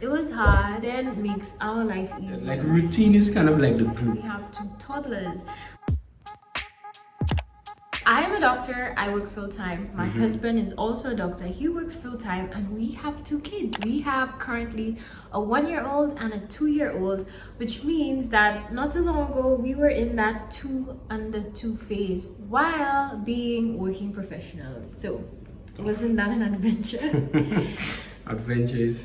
It was hard and makes our life easier. Like routine is kind of like the glue. We have two toddlers. I am a doctor. I work full-time. My husband is also a doctor. He works full-time, and we have two kids. We have currently a 1-year-old and a 2-year-old, which means that not too long ago we were in that 2 under 2 phase while being working professionals. So wasn't that an adventure? Adventure is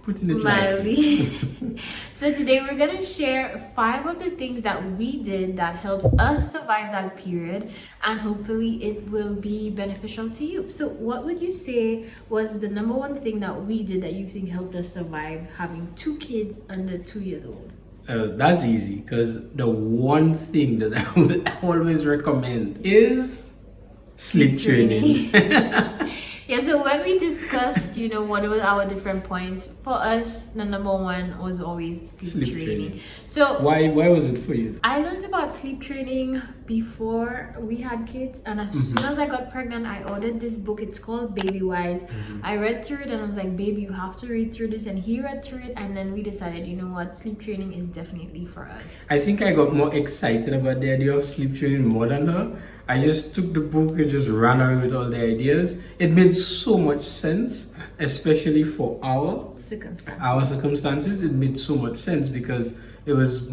putting it Mildly. So today we're gonna share 5 of the things that we did that helped us survive that period, and hopefully it will be beneficial to you. So what would you say was the number one thing that we did that you think helped us survive having 2 kids under 2 years old? That's easy, because the one thing that I would always recommend is sleep training. Yeah, so when we discussed, what were our different points, for us, the number one was always sleep training. So why was it for you? I learned about sleep training before we had kids, and as soon as I got pregnant, I ordered this book. It's called Baby Wise. I read through it and I was like, babe, you have to read through this, and he read through it, and then we decided, you know what, sleep training is definitely for us. I think I got more excited about the idea of sleep training more than her. I just took the book and just ran away with all the ideas. It made so much sense, especially for our circumstances. It made so much sense because it was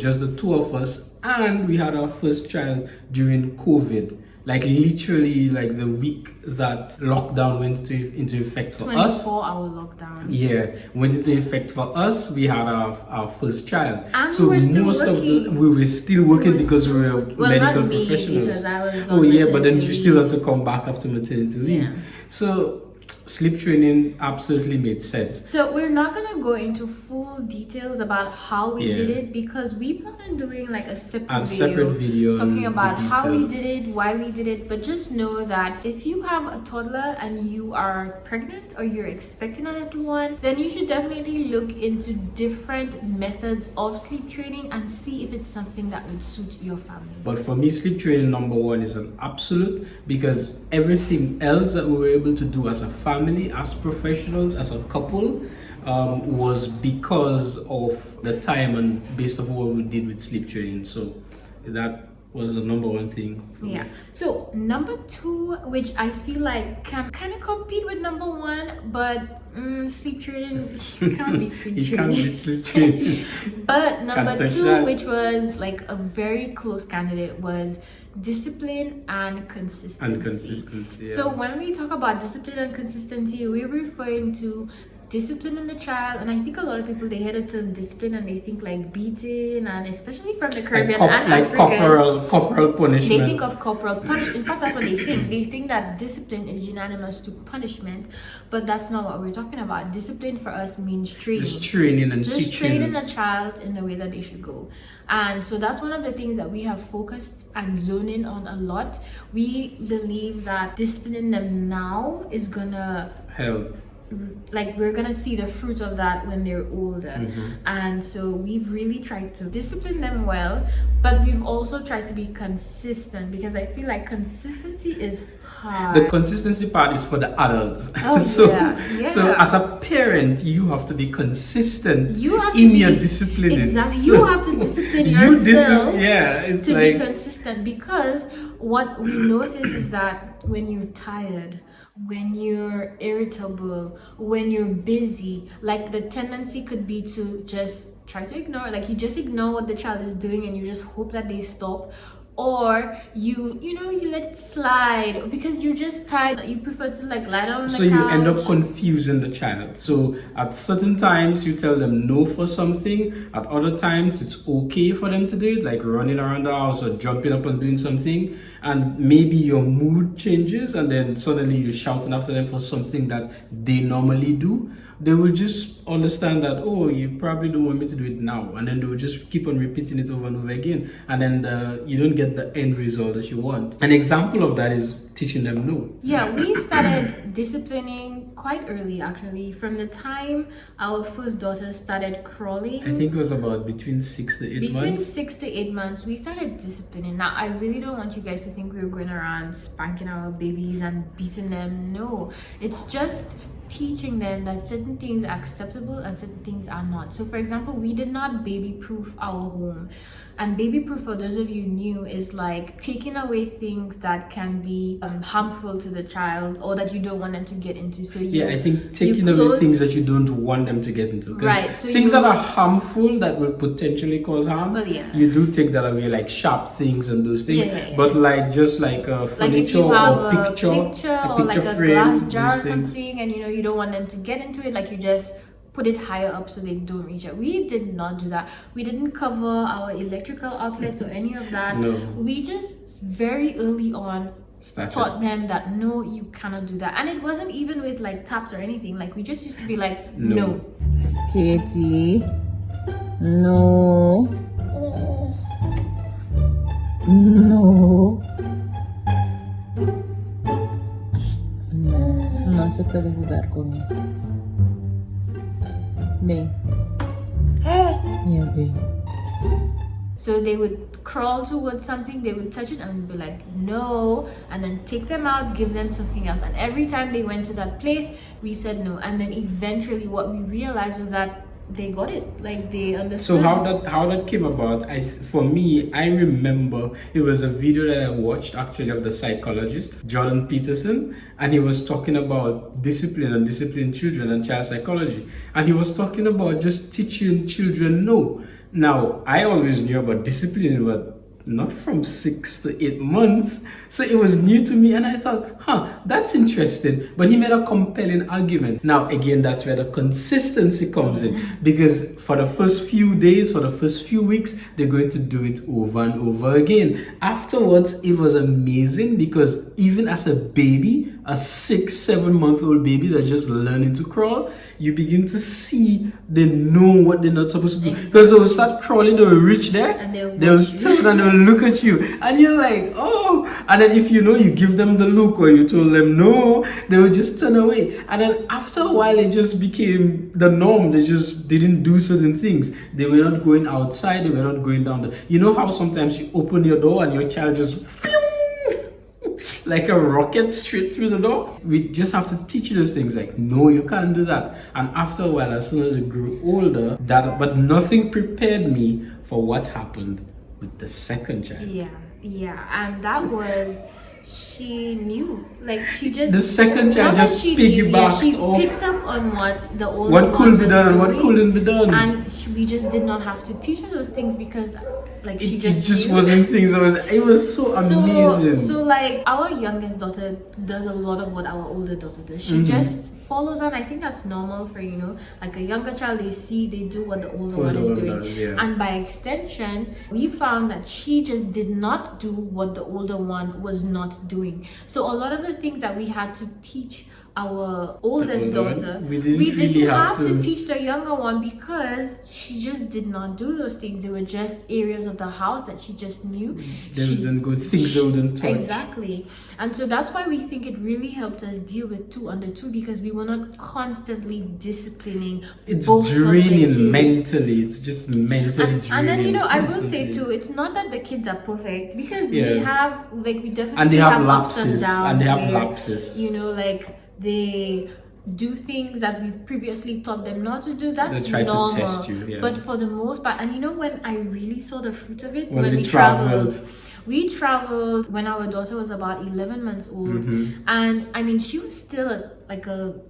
just the 2 of us, and we had our first child during COVID. Like literally, like the week that lockdown went into effect for us. 24-hour lockdown. Yeah, went into effect for us. We had our first child. And so we were still most working. we were still working because we were medical not me, professionals. because I was on But then maternity you still have to come back after maternity leave. Yeah. So sleep training absolutely made sense. So we're not gonna go into full details about how we did it, because we plan on doing like a separate video talking about how we did it, why we did it. But just know that if you have a toddler and you are pregnant or you're expecting a little one, then you should definitely look into different methods of sleep training and see if it's something that would suit your family. But for me, sleep training number one is an absolute, because everything else that we were able to do as a family, as professionals, as a couple, was because of the time and based off what we did with sleep training. So that was the number one thing for me. So number 2, which I feel like can kind of compete with number 1, but sleep training, you can't beat sleep training. Can't beat sleep training. But number 2, which was like a very close candidate, was discipline and consistency. So when we talk about discipline and consistency, we're referring to discipline in the child, and I think a lot of people, they head into discipline and they think like beating, and especially from the Caribbean and African, corporal punishment. They think of corporal punishment. In fact, that's what they think. They think that discipline is unanimous to punishment, but that's not what we're talking about. Discipline for us means training. Just training and just teaching. Training a child in the way that they should go. And so that's one of the things that we have focused and zoned in on a lot. We believe that disciplining them now is gonna help. Like, we're gonna see the fruit of that when they're older. And so we've really tried to discipline them well, but we've also tried to be consistent, because I feel like consistency is hard. The consistency part is for the adults. So as a parent, you have to be consistent in your disciplining. Exactly. You have to discipline yourself to like, be consistent, because what we notice is that when you're tired, when you're irritable, when you're busy, like the tendency could be to just try to ignore, like you just ignore what the child is doing and you just hope that they stop, or you let it slide because you're just tired. You prefer to like lie down on the couch. So you end up confusing the child. So at certain times you tell them no for something, at other times it's okay for them to do it, like running around the house or jumping up and doing something, and maybe your mood changes and then suddenly you're shouting after them for something that they normally do. They will just understand that, oh, you probably don't want me to do it now, and then they will just keep on repeating it over and over again, and then you don't get the end result that you want. An example of that is teaching them no. Yeah, we started disciplining quite early, actually. From the time our first daughter started crawling, I think it was about between 6 to 8 months. Between 6 to 8 months, we started disciplining. Now, I really don't want you guys to think we were going around spanking our babies and beating them. No, it's just teaching them that certain things are acceptable and certain things are not. So for example, we did not baby proof our home, and baby proof, for those of you new, is like taking away things that can be harmful to the child or that you don't want them to get into. So I think taking away things that you don't want them to get into, right? So things that are harmful that will potentially cause harm, well, you do take that away, like sharp things and those things. But like just like furniture or picture or like a frame, glass jar or something, and you don't want them to get into it, like you just put it higher up so they don't reach it. We did not do that. We didn't cover our electrical outlets or any of that. No. We just very early on taught them that no, you cannot do that. And it wasn't even with like taps or anything. Like we just used to be like, no. Katie, no. No. No se puede jugar con esto. Ven. Yeah, ven. So they would crawl towards something, they would touch it and we'd be like, no, and then take them out, give them something else. And every time they went to that place, we said no. And then eventually what we realized was that they got it, like they understood. So how that came about, for me, I remember it was a video that I watched actually of the psychologist Jordan Peterson, and he was talking about discipline and disciplined children and child psychology, and he was talking about just teaching children no. Now I always knew about discipline, but not from 6 to 8 months, so it was new to me, and I thought, that's interesting. But he made a compelling argument. Now again, that's where the consistency comes in, because for the first few days, for the first few weeks, they're going to do it over and over again. Afterwards, it was amazing, because even as a baby, a 6-7 month old baby that's just learning to crawl, you begin to see they know what they're not supposed to do, because they will start crawling, they will reach there, and they'll turn and they'll look at you, and you're like, oh. And then if you give them the look, or you told them no, they will just turn away. And then after a while, it just became the norm. They just didn't do certain things. They were not going outside, they were not going down the, you know how sometimes you open your door and your child just like a rocket straight through the door? We just have to teach you those things, like, no, you can't do that. And after a while, as soon as it grew older, but nothing prepared me for what happened with the second child. Yeah, and that was, she knew, like she just, the second child just piggybacked she off. picked up on what the older what could one be was done and doing, what couldn't be done, and we just did not have to teach her those things, because like she just wasn't things that it was so amazing. So like our youngest daughter does a lot of what our older daughter does. She just follows on. I think that's normal for like a younger child. They do what the older one is doing, and by extension we found that she just did not do what the older one was not doing. So a lot of the things that we had to teach our oldest daughter, we didn't have to teach the younger one, because she just did not do those things. They were just areas of the house that she just knew. They wouldn't go, things they wouldn't touch. Exactly. And so that's why we think it really helped us deal with 2 under 2, because we were not constantly disciplining. It's draining mentally. It's just mentally draining. And then I will say too, it's not that the kids are perfect, because we have we definitely and they have lapses, ups and downs, and they have lapses. Like they do things that we've previously taught them not to do. That's they try normal. to test you, but for the most part, and when I really saw the fruit of it, when we traveled. We traveled when our daughter was about 11 months old, and I mean, she was still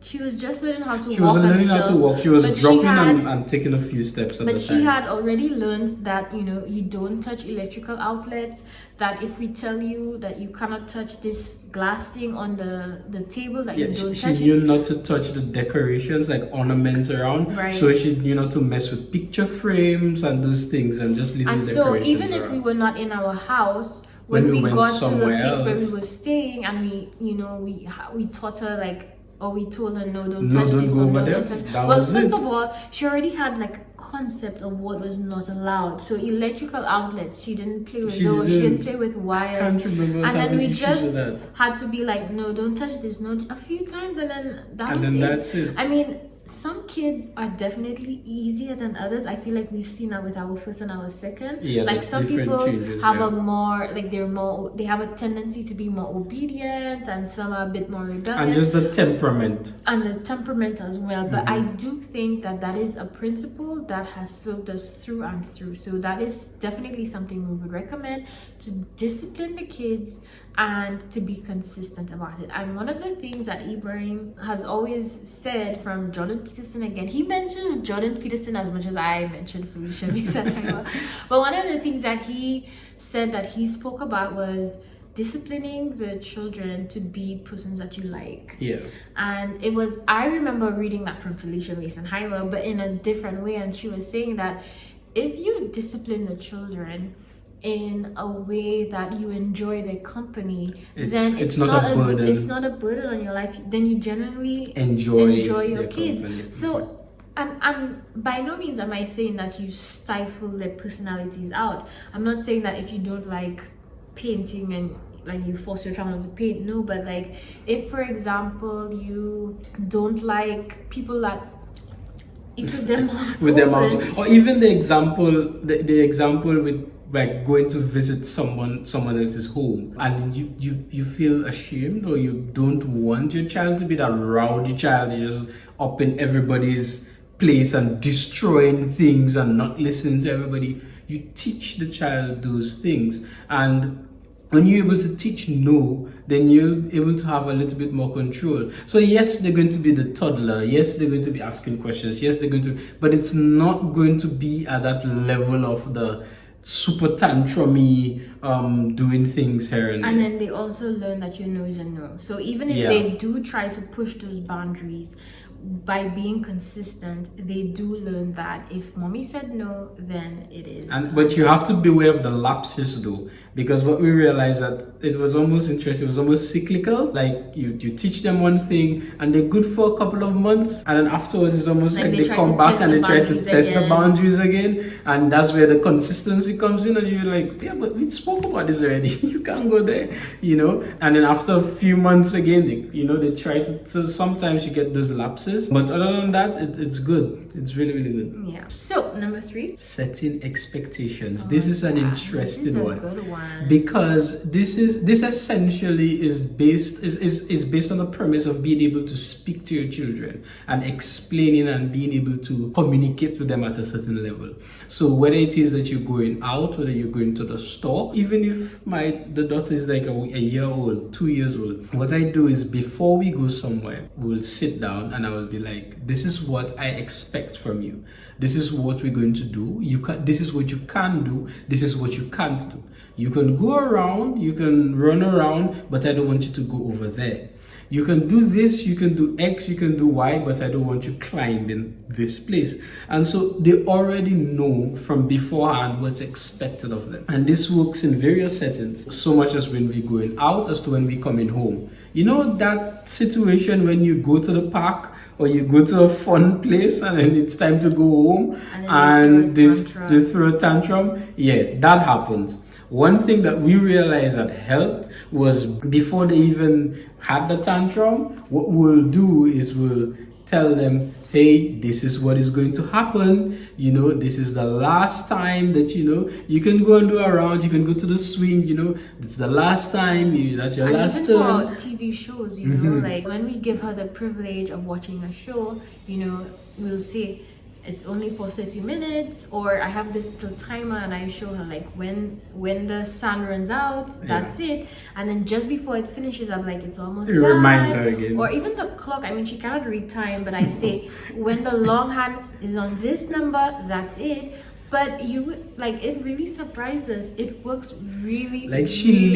she was just learning how to walk. She was learning how to walk. She was dropping and taking a few steps at the time. But she had already learned that, you don't touch electrical outlets, that if we tell you that you cannot touch this glass thing on the table, that you don't touch it. She knew not to touch the decorations, like ornaments around. Right. So she knew not to mess with picture frames and those things, and just leave the decorations around. And so even if we were not in our house, when we got to the place where we were staying, and we taught her or we told her, no, don't touch this, or no, don't touch. Well, first of all, she already had a concept of what was not allowed. So electrical outlets, she didn't play with those. She didn't play with wires. I can't remember. And then we just had to be like, no, don't touch this, no, a few times, and then that's it. I mean, some kids are definitely easier than others. I feel like we've seen that with our first and our second. Yeah, like some people changes, have a more like they have a tendency to be more obedient, and some are a bit more rebellious. And just the temperament. And the temperament as well. But I do think that is a principle that has served us through and through. So that is definitely something we would recommend, to discipline the kids and to be consistent about it. And one of the things that Ibrahim has always said from Jordan Peterson, again, he mentions Jordan Peterson as much as I mentioned Felicia Mason. But one of the things that he said that he spoke about was disciplining the children to be persons that you like. Yeah. And I remember reading that from Felicia Mason Hyla, but in a different way. And she was saying that if you discipline the children in a way that you enjoy their company, then it's not a burden. It's not a burden on your life. Then you genuinely enjoy your kids. Company. So, and by no means am I saying that you stifle their personalities out. I'm not saying that if you don't like painting and like you force your child to paint. No, but like if, for example, you don't like people that eat with their mouth with their mouth, or even the example with like going to visit someone else's home, and you feel ashamed, or you don't want your child to be that rowdy child just up in everybody's place and destroying things and not listening to everybody. You teach the child those things, and when you're able to teach no, then you're able to have a little bit more control. So yes, they're going to be the toddler. Yes, they're going to be asking questions. Yes, they're going to, but it's not going to be at that level of the super tantrumy doing things here and there. And then they also learn that your no is a no. So even if they do try to push those boundaries, by being consistent, they do learn that if mommy said no, then it is. But you have to beware of the lapses though, because what we realized that it was almost interesting, it was almost cyclical. Like you teach them one thing and they're good for a couple of months, and then afterwards it's almost like they come back and they try to test the boundaries again, and that's where the consistency comes in, and you're like, yeah, but we spoke about this already. You can't go there, and then after a few months again, they try to, so sometimes you get those lapses. But other than that, it's good. It's really, really good. Yeah. So number 3, setting expectations. This is an interesting one. This is a good one, because this essentially is based on the premise of being able to speak to your children and explaining and being able to communicate with them at a certain level. So whether it is that you're going out, whether you're going to the store, even if the daughter is like a year old, 2 years old, what I do is before we go somewhere, we'll sit down and I will be like, this is what I expect from you. This is what we're going to do. This is what you can do. This is what you can't do. You can go around, you can run around, but I don't want you to go over there. You can do this, you can do X, you can do Y, but I don't want you climbing this place. And so they already know from beforehand what's expected of them. And this works in various settings, so much as when we're going out as to when we're coming home. You know that situation when you go to the park or you go to a fun place and then it's time to go home and they throw a tantrum? Yeah, that happens. One thing that we realized that helped was before they even had the tantrum, what we'll do is we'll tell them, hey, this is what is going to happen. This is the last time that, you can go and do a round, you can go to the swing, it's the last time, that's your last turn. And even for TV shows, like when we give her the privilege of watching a show, we'll say, it's only for 30 minutes, or I have this little timer and I show her like when the sun runs out, that's it. And then just before it finishes, I'm like, it's almost done. Remind her again. Or even the clock, I mean, she cannot read time, but I say, when the long hand is on this number, that's it. But it really surprised us. It works really, like she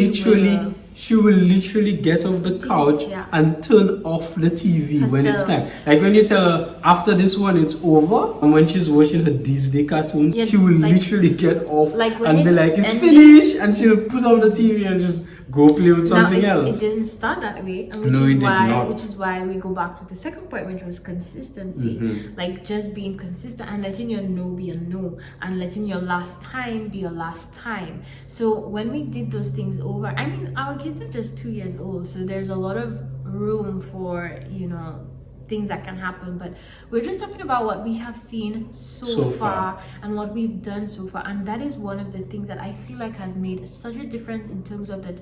will literally get off the couch and turn off the TV herself when it's time. Like when you tell her after this one it's over, and when she's watching her Disney cartoons, she will literally get off and be like, it's finished, and she'll put on the TV and just go play with something else. It didn't start that way, and which is why we go back to the second point, which was consistency. Like just being consistent and letting your no be a no, and letting your last time be a last time. So when we did those things over, I mean, our kids are just 2 years old, so there's a lot of room for things that can happen, but we're just talking about what we have seen so far and what we've done so far. And that is one of the things that I feel like has made such a difference in terms of that.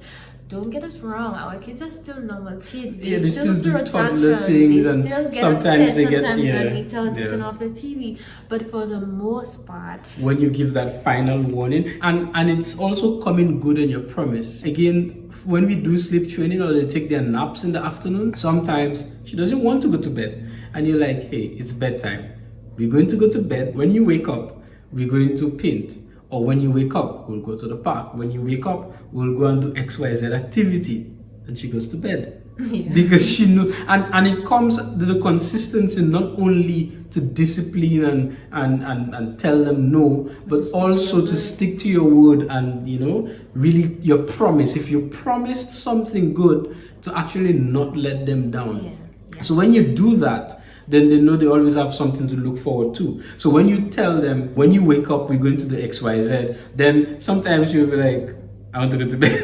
Don't get us wrong, our kids are still normal kids. They still throw tantrums, they still get sometimes upset when we tell them to turn off the TV. But for the most part, when you give that final warning, and it's also coming good on your promise. Again, when we do sleep training or they take their naps in the afternoon, sometimes she doesn't want to go to bed, and you're like, hey, it's bedtime, we're going to go to bed. When you wake up, we're going to paint. Or when you wake up, we'll go to the park. When you wake up, we'll go and do XYZ activity. And she goes to bed. Yeah. Because she knows, and it comes to the consistency not only to discipline and tell them no, but also to stick to your word and, you know, really your promise. If you promised something good, to actually not let them down. Yeah. So when you do that, then they know they always have something to look forward to. So when you tell them, when you wake up, we're going to do XYZ, then sometimes you'll be like, I want to go to bed.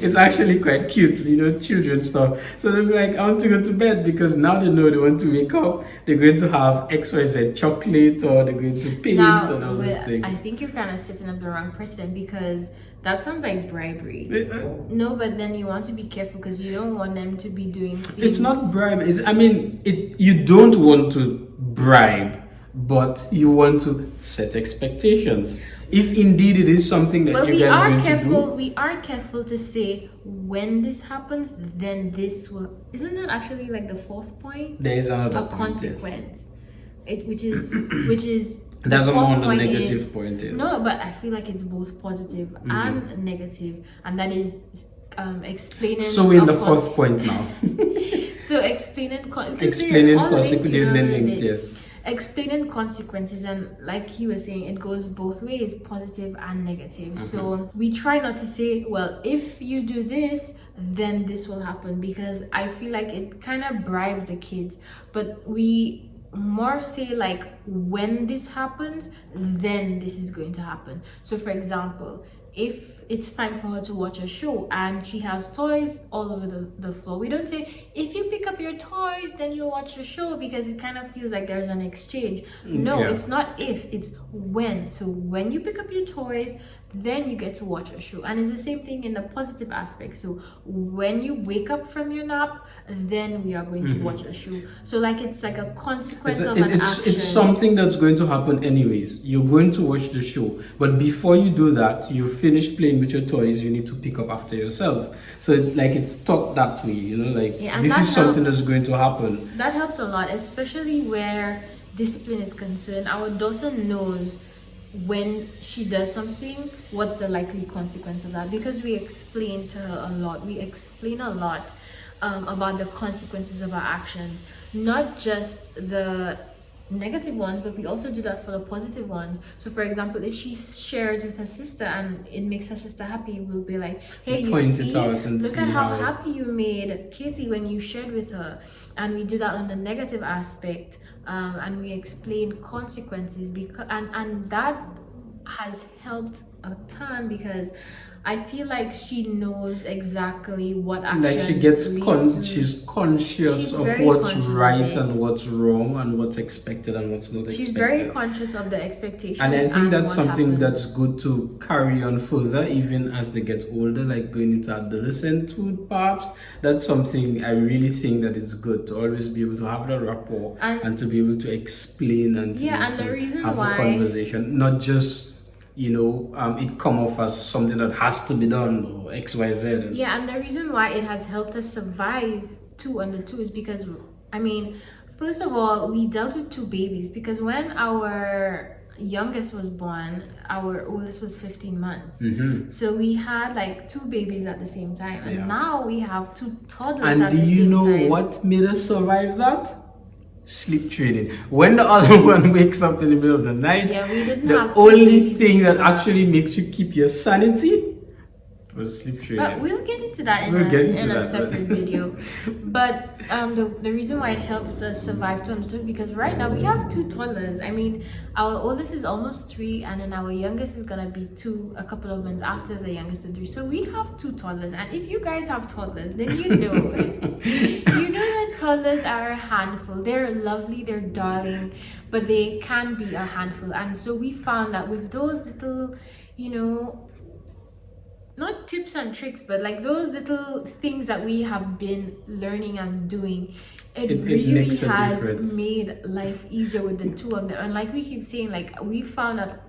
It's actually quite cute, you know, children stuff. So they'll be like, I want to go to bed, because now they know they want to wake up. They're going to have XYZ chocolate, or they're going to paint and all those things. I think you're kind of setting up the wrong precedent, because that sounds like bribery. No, but then you want to be careful because you don't want them to be doing things. It's not bribe. You don't want to bribe, but you want to set expectations. If indeed it is something that you guys are going to do. We are careful to say when this happens, then this will. Isn't that actually like the fourth point? There is another consequence. Which is. That's a more negative point. No, but I feel like it's both positive and negative, and that is explaining. So we're in the fourth point now. So explaining consequences. Yes. Explaining consequences, and like you were saying, it goes both ways, positive and negative. So we try not to say, well, if you do this, then this will happen, because I feel like it kind of bribes the kids. But we more say like, when this happens, then this is going to happen. So for example, if it's time for her to watch a show and she has toys all over the floor, we don't say, if you pick up your toys, then you'll watch the show, because it kind of feels like there's an exchange. No, it's not if, it's when. So when you pick up your toys, then you get to watch a show. And it's the same thing in the positive aspect. So when you wake up from your nap, then we are going to watch a show. So like, it's like a consequence of an action. It's something that's going to happen anyways. You're going to watch the show, but before you do that, you finish playing with your toys, you need to pick up after yourself. So it's taught that way, you know, like, this is something that's going to happen. That helps a lot, especially where discipline is concerned. Our daughter knows when she does something, what's the likely consequence of that, because we explain to her a lot. We explain a lot about the consequences of our actions, not just the negative ones, but we also do that for the positive ones. So for example, if she shares with her sister and it makes her sister happy, we'll be like, hey, you see, look at how happy you made Katie when you shared with her. And we do that on the negative aspect, and we explain consequences, because and that has helped a ton, because I feel like she knows exactly what action. Like, she gets she's conscious of what's right and what's wrong, and what's expected and what's not expected. She's very conscious of the expectations. And I think that's something that's good to carry on further, even as they get older, like going into adolescenthood perhaps. That's something I really think that is good, to always be able to have that rapport and to be able to explain and to the reason have why a conversation, not just, you know, it come off as something that has to be done, or XYZ. Yeah, and the reason why it has helped us survive 2 under 2 is because, I mean, first of all, we dealt with 2 babies, because when our youngest was born, our oldest was 15 months. So we had like 2 babies at the same time, and now we have 2 toddlers at the same time. And do you know what made us survive that? Sleep training. When the other one wakes up in the middle of the night, the only thing that actually makes you keep your sanity was sleep training. But we'll get into that in a separate video. But the reason why it helps us survive 2 under 2, because right now we have 2 toddlers. I mean, our oldest is almost 3, and then our youngest is gonna be 2 a couple of months after the youngest is 3. So we have 2 toddlers, and if you guys have toddlers, then you know you know that toddlers are a handful. They're lovely, they're darling, but they can be a handful. And so we found that with those little, you know, not tips and tricks, but like those little things that we have been learning and doing, it really has made life easier with the two of them. And like we keep saying, like we found that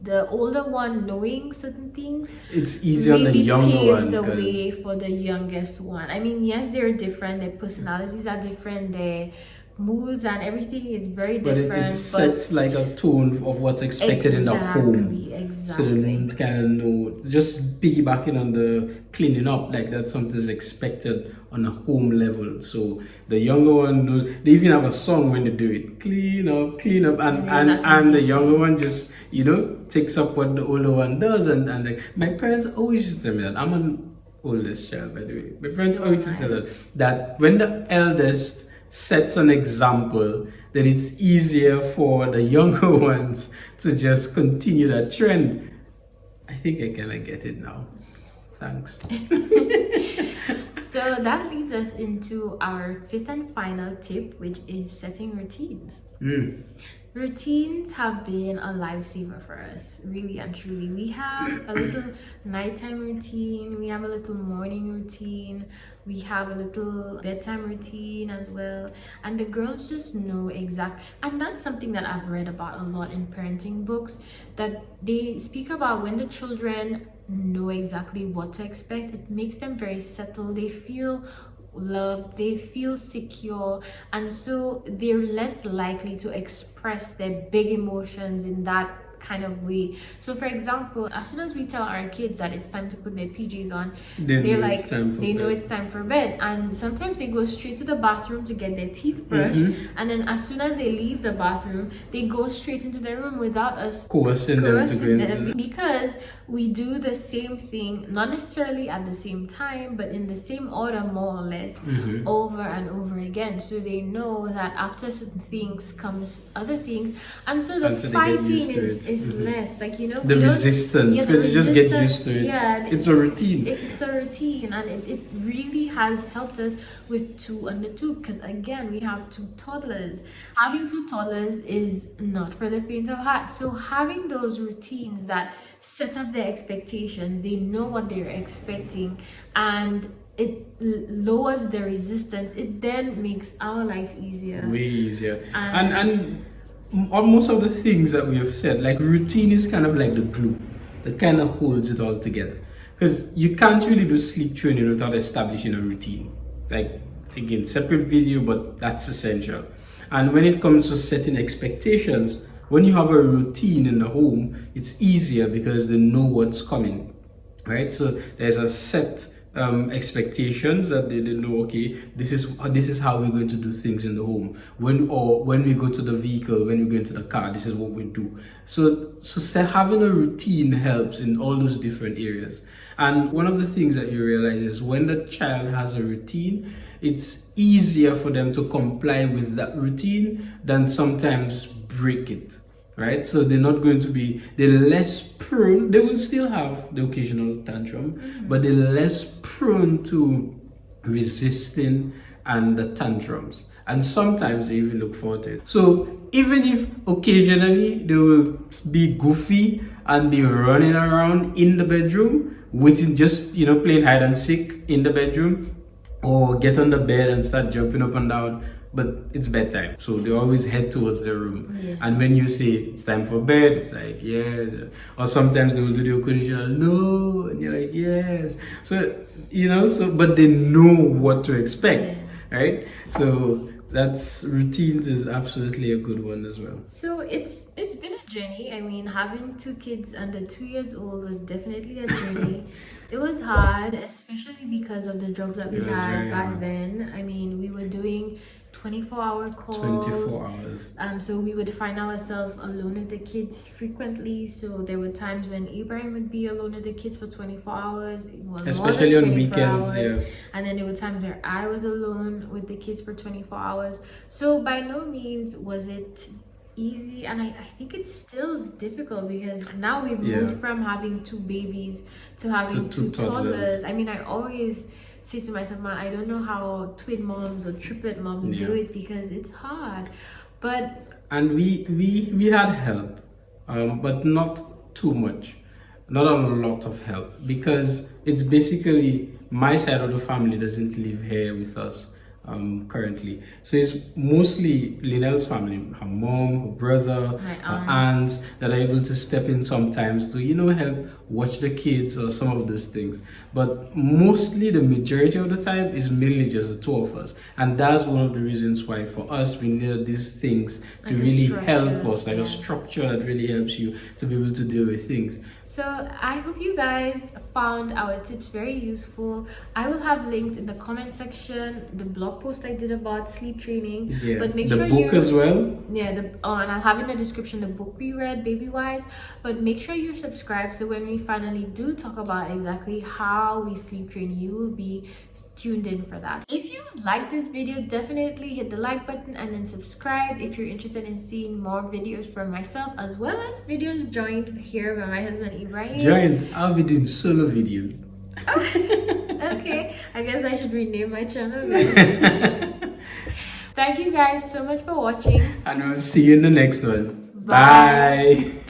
the older one knowing certain things, it's easier on the younger one, paves the way for the youngest one. I mean, yes, they're different, their personalities are different, their moods and everything is very different, but it sets like a tone of what's expected in the home. Exactly. So they kind of know, just piggybacking on the cleaning up, like that's something's expected on a home level. So the younger one knows, they even have a song when they do it, clean up, and the younger one just, you know, takes up what the older one does. And like my parents always used to tell me that. I'm an oldest child, by the way. My parents always used to tell that when the eldest sets an example, then it's easier for the younger ones to just continue that trend. I think I kind of get it now. Thanks. So that leads us into our fifth and final tip, which is setting routines. Routines have been a lifesaver for us, really and truly. We have a little nighttime routine, we have a little morning routine, we have a little bedtime routine as well, and the girls just know and that's something that I've read about a lot in parenting books, that they speak about when the children know exactly what to expect, it makes them very settled, they feel loved, they feel secure, and so they're less likely to express their big emotions in that kind of way. So for example, as soon as we tell our kids that it's time to put their PJs on, they're like, they know it's time for bed, and sometimes they go straight to the bathroom to get their teeth brushed, and then as soon as they leave the bathroom, they go straight into their room without us coercing them, because we do the same thing, not necessarily at the same time, but in the same order more or less, over and over again. So they know that after certain things comes other things, and so the fighting is less, like, you know, the resistance, because you just get used to it. Yeah, it's a routine. It's a routine, and it really has helped us with 2 under 2, because again, we have 2 toddlers. Having 2 toddlers is not for the faint of heart. So having those routines that set up their expectations, they know what they're expecting, and it lowers the resistance, it then makes our life easier, way easier. And most of the things that we have said, like routine is kind of like the glue that kind of holds it all together, because you can't really do sleep training without establishing a routine. Like, again, separate video, but that's essential. And when it comes to setting expectations, when you have a routine in the home, it's easier because they know what's coming, right? So there's a set expectations that they know, okay, this is how we're going to do things in the home. When we go to the vehicle, when we go into the car, this is what we do. So having a routine helps in all those different areas. And one of the things that you realize is when the child has a routine, it's easier for them to comply with that routine than sometimes break it, right? So they're less prone, they will still have the occasional tantrum, but they're less prone to resisting and the tantrums. And sometimes they even look forward to it. So even if occasionally they will be goofy and be running around in the bedroom, waiting, just, you know, playing hide and seek in the bedroom, or get on the bed and start jumping up and down, but it's bedtime, so they always head towards their room. And when you say it's time for bed, it's like, yes. Or sometimes they will do the occasional no, and you're like, yes. So, you know, but they know what to expect, right? So that's routines is absolutely a good one as well. So it's been a journey. I mean, having 2 kids under 2 years old was definitely a journey. It was hard, especially because of the jobs that we had back then. I mean, we were doing 24-hour calls. 24 hours. So we would find ourselves alone with the kids frequently. So there were times when Ibrahim would be alone with the kids for 24 hours. Well, especially on weekends. And then there were times where I was alone with the kids for 24 hours. So by no means was it easy, and I think it's still difficult, because now we've moved from having 2 babies to having 2 toddlers. I mean, I always say to myself, man, I don't know how twin moms or triplet moms do it because it's hard. And we had help, but not too much, not a lot of help, because it's basically my side of the family doesn't live here with us currently. So it's mostly Lynelle's family, her mom, her brother, her aunts that are able to step in sometimes to, you know, help watch the kids or some of those things. But mostly the majority of the time is mainly just the two of us. And that's one of the reasons why for us we need these things to really help us, like a structure that really helps you to be able to deal with things. So I hope you guys found our tips very useful. I will have linked in the comment section the blog post I did about sleep training. Yeah, but make the sure book as well. Yeah, and I'll have in the description the book we read, Baby Wise. But make sure you're subscribed so when we finally do talk about exactly how we sleep train, you will be tuned in for that. If you like this video, definitely hit the like button and then subscribe if you're interested in seeing more videos from myself, as well as videos joined here by my husband Ibrahim. Join, I'll be doing solo videos. Okay, I guess I should rename my channel. Thank you guys so much for watching, and we'll see you in the next one. Bye. Bye.